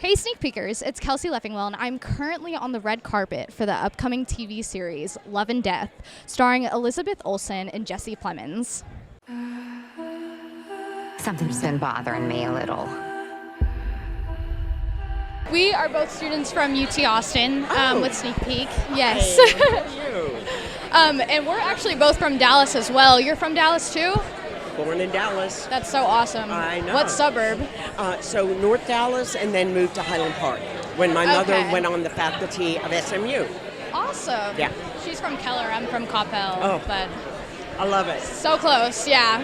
Hey Sneak Peekers, it's Kelsey Leffingwell, and I'm currently on the red carpet for the upcoming TV series Love and Death, starring Elizabeth Olsen and Jesse Plemons. Something's been bothering me a little. We are both students from UT Austin with Sneak Peek. Yes. Hey, how are you? And we're actually both from Dallas as well. You're from Dallas too? Born in Dallas. That's so awesome. I know. What suburb? So North Dallas, and then moved to Highland Park when my mother went on the faculty of SMU. Awesome. Yeah. She's from Keller. I'm from Coppell. Oh. But I love it. so close, yeah.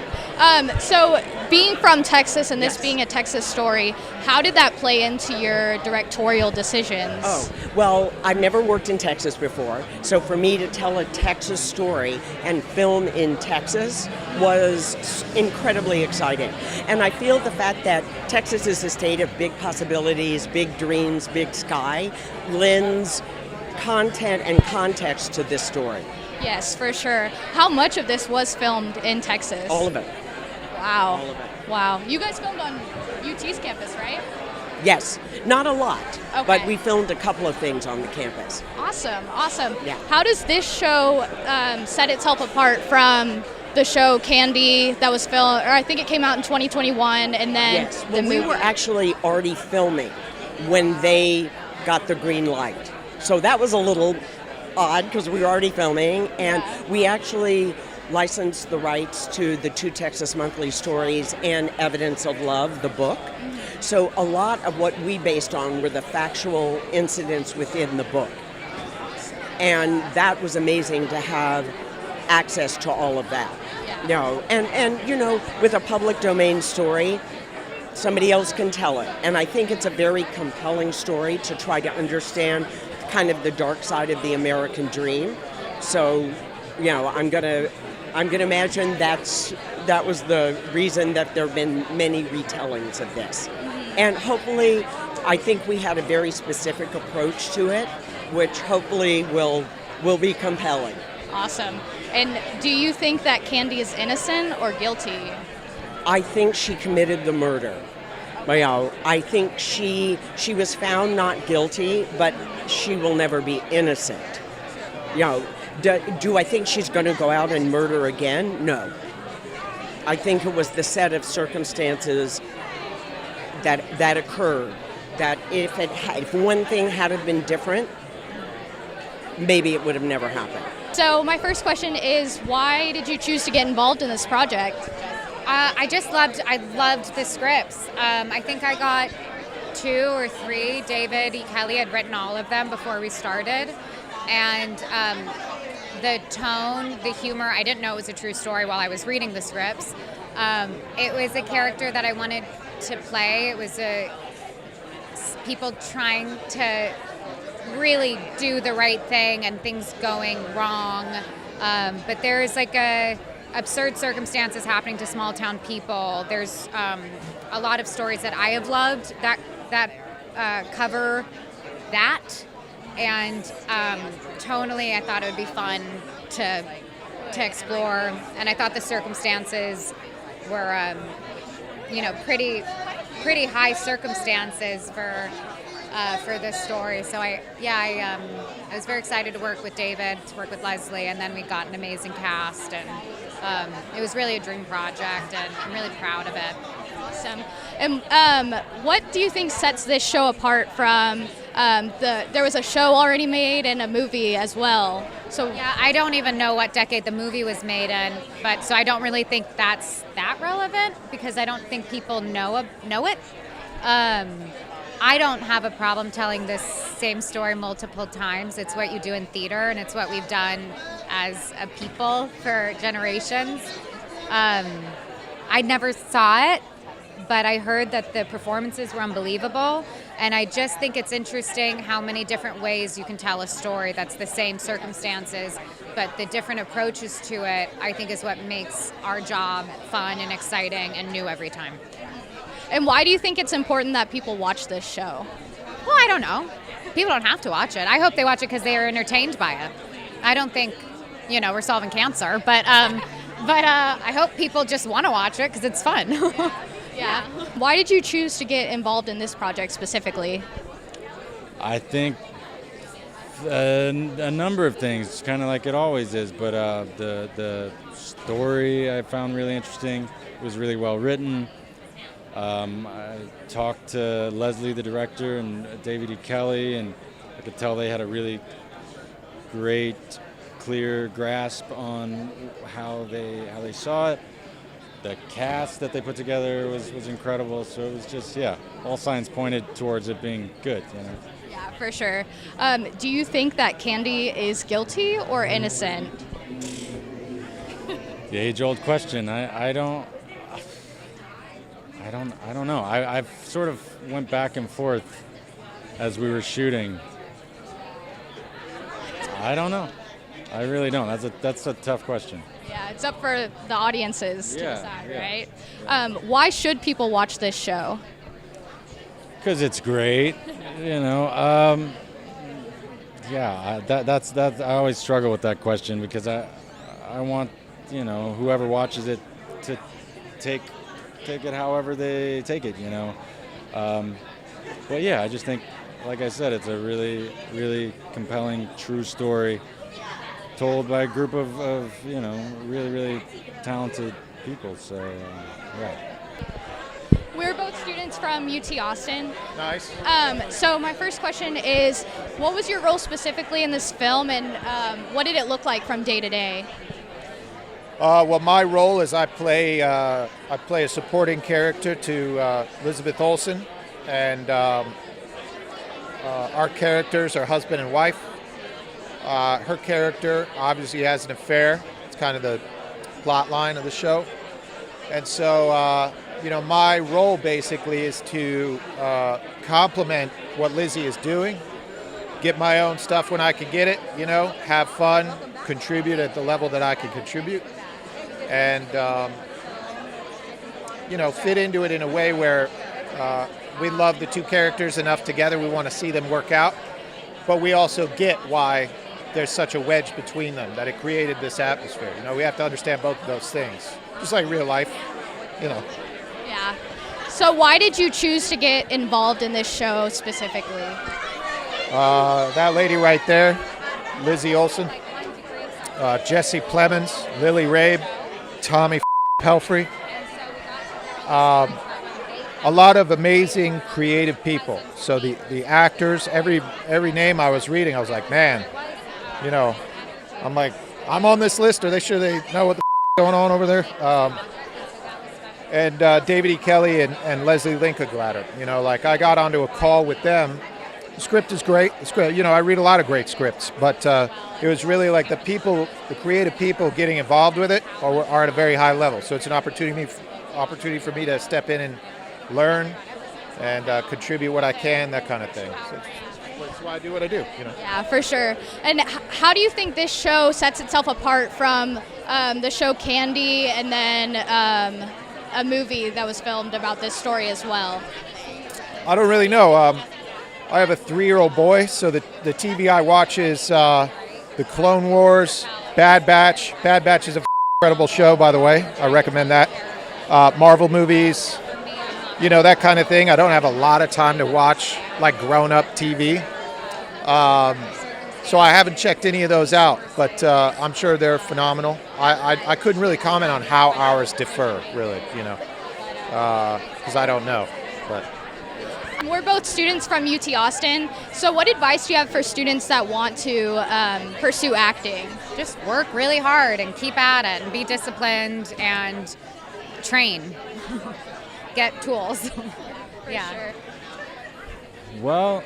So being from Texas and this Yes. being a Texas story, how did that play into your directorial decisions? Oh, well, I've never worked in Texas before, so for me to tell a Texas story and film in Texas was incredibly exciting. And I feel the fact that Texas is a state of big possibilities, big dreams, big sky, lends content and context to this story. Yes, for sure. How much of this was filmed in Texas? All of it. Wow. All of it. Wow. You guys filmed on UT's campus, right? Yes, not a lot, Okay. but we filmed a couple of things on the campus. Awesome, awesome. Yeah. How does this show set itself apart from the show Candy that was filmed, or I think it came out in 2021, and then Yes, the well, movie? we were actually already filming when they got the green light. So that was a little odd because we were already filming, and we actually licensed the rights to the two Texas Monthly stories and Evidence of Love, the book. So a lot of what we based on were the factual incidents within the book. And that was amazing to have access to all of that. Yeah. You know, and you know, with a public domain story, somebody else can tell it. And I think it's a very compelling story to try to understand kind of the dark side of the American dream. So, you know, I'm gonna imagine that was the reason that there have been many retellings of this. And hopefully, I think we had a very specific approach to it, which hopefully will be compelling. Awesome. And do you think that Candy is innocent or guilty? I think she committed the murder. You know, I think she was found not guilty, but she will never be innocent. You know, do I think she's going to go out and murder again? No. I think it was the set of circumstances that occurred. That if one thing had have been different, maybe it would have never happened. So my first question is, why did you choose to get involved in this project? I loved the scripts. I think I got 2 or 3. David E. Kelly had written all of them before we started. And the tone, the humor, I didn't know it was a true story while I was reading the scripts. It was a character that I wanted to play. It was people trying to really do the right thing and things going wrong. But there's like absurd circumstances happening to small town people. There's a lot of stories that I have loved that cover that, and tonally I thought it would be fun to explore, and I thought the circumstances were pretty high circumstances for this story. So I was very excited to work with David, to work with Lesli, and then we got an amazing cast, and it was really a dream project, and I'm really proud of it. Awesome. And what do you think sets this show apart from there was a show already made and a movie as well? So yeah, I don't even know what decade the movie was made in, but so I don't really think that's that relevant because I don't think people know it. I don't have a problem telling this same story multiple times. It's what you do in theater, and it's what we've done as a people for generations. I never saw it, but I heard that the performances were unbelievable, and I just think it's interesting how many different ways you can tell a story that's the same circumstances, but the different approaches to it, I think, is what makes our job fun and exciting and new every time. And why do you think it's important that people watch this show? Well, I don't know. People don't have to watch it. I hope they watch it because they are entertained by it. I don't think, we're solving cancer, but I hope people just want to watch it because it's fun. Yeah. Why did you choose to get involved in this project specifically? I think a number of things, kind of like it always is, but the story I found really interesting. It was really well written. I talked to Lesli, the director, and David E. Kelly, and I could tell they had a really great, clear grasp on how they saw it. The cast that they put together was incredible. So it was just, all signs pointed towards it being good. Yeah, for sure. Do you think that Candy is guilty or innocent? The age-old question. I don't know. I've sort of went back and forth as we were shooting. I don't know. I really don't. That's a tough question. Yeah, it's up for the audiences to decide, yeah. right? Why should people watch this show? Because it's great, That's I always struggle with that question because I want whoever watches it to take it however they take it, But I just think, like I said, it's a really, really compelling, true story told by a group of really, really talented people. So, We're both students from UT Austin. Nice. So my first question is, what was your role specifically in this film, and what did it look like from day to day? Well, my role is I play a supporting character to Elizabeth Olsen, and our characters are husband and wife. Her character obviously has an affair. It's kind of the plot line of the show. And so, my role basically is to complement what Lizzie is doing, get my own stuff when I can get it, have fun, contribute at the level that I can contribute, and, fit into it in a way where we love the two characters enough together. We want to see them work out, but we also get why there's such a wedge between them, that it created this atmosphere. We have to understand both of those things, just like real life, Yeah. So why did you choose to get involved in this show specifically? That lady right there, Lizzie Olsen, Jesse Plemons, Lily Rabe, Tommy Pelfrey. A lot of amazing creative people. So the actors, every name I was reading, I was like, man, I'm like, I'm on this list. Are they sure they know what the going on over there? And David E. Kelly and Lesli Linka Glatter. I got onto a call with them. The script is great. The script, I read a lot of great scripts, but it was really like the creative people getting involved with it are at a very high level. So it's an opportunity for me to step in and learn and contribute what I can, that kind of thing. So that's why I do what I do. Yeah, for sure. And how do you think this show sets itself apart from the show Candy, and then a movie that was filmed about this story as well? I don't really know. I have a 3-year-old boy, so the TV I watch is the Clone Wars, Bad Batch. Bad Batch is a incredible show, by the way. I recommend that. Marvel movies, that kind of thing. I don't have a lot of time to watch like grown-up TV. So I haven't checked any of those out, but I'm sure they're phenomenal. I couldn't really comment on how ours differ, really, because I don't know. But We're both students from UT Austin, so what advice do you have for students that want to pursue acting? Just work really hard and keep at it and be disciplined and train. Get tools. Yeah. Sure. Well,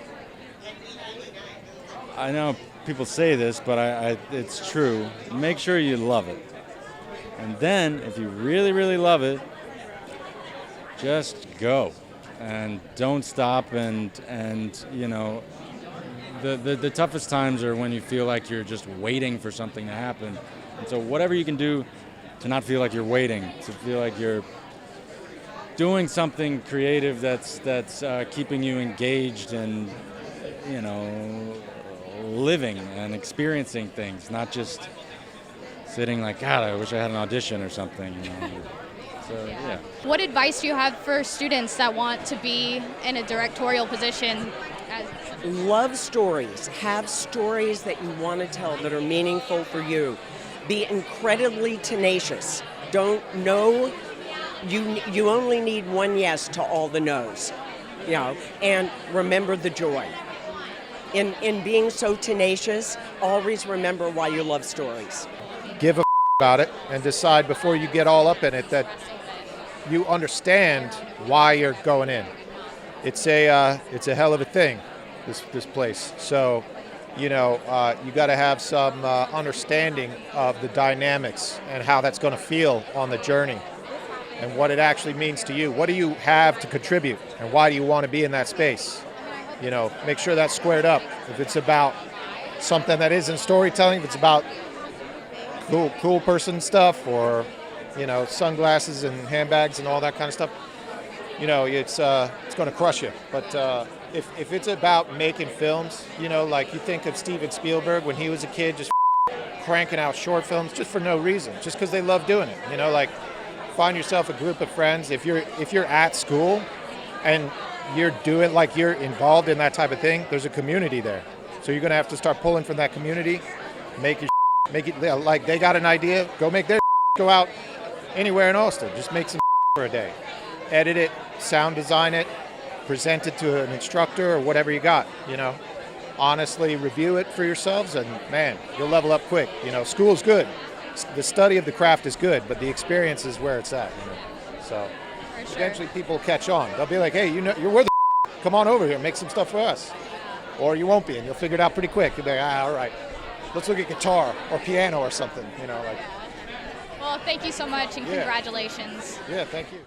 I know people say this, but it's true. Make sure you love it. And then, if you really, really love it, just go. And don't stop, and the toughest times are when you feel like you're just waiting for something to happen. And so whatever you can do to not feel like you're waiting, to feel like you're doing something creative that's keeping you engaged and, living and experiencing things, not just sitting like, God, I wish I had an audition or something. So yeah. What advice do you have for students that want to be in a directorial position? Love stories. Have stories that you want to tell that are meaningful for you. Be incredibly tenacious. Don't know. You only need one yes to all the no's. You know, and remember the joy. In being so tenacious, always remember why you love stories. Give a about it and decide before you get all up in it that you understand why you're going in. It's a hell of a thing, this place. So, you know, you got to have some understanding of the dynamics and how that's going to feel on the journey and what it actually means to you. What do you have to contribute and why do you want to be in that space? You know, make sure that's squared up. If it's about something that isn't storytelling, if it's about cool person stuff or, you know, sunglasses and handbags and all that kind of stuff, you know, it's going to crush you. But if it's about making films, you know, like you think of Steven Spielberg when he was a kid, just cranking out short films just for no reason, just because they love doing it. You know, like find yourself a group of friends. If you're at school and you're doing, like, you're involved in that type of thing, there's a community there. So you're going to have to start pulling from that community, make it like they got an idea, go make their go out anywhere in Austin. Just make some for a day. Edit it, sound design it, present it to an instructor or whatever you got, you know. Honestly review it for yourselves and, man, you'll level up quick. You know, school's good. The study of the craft is good, but the experience is where it's at, you know. So eventually people catch on. They'll be like, hey, you know, you're worth it. Come on over here, make some stuff for us. Or you won't be, and you'll figure it out pretty quick. You'll be like, all right, let's look at guitar or piano or something, you know, like. Well, thank you so much, and congratulations. Yeah, thank you.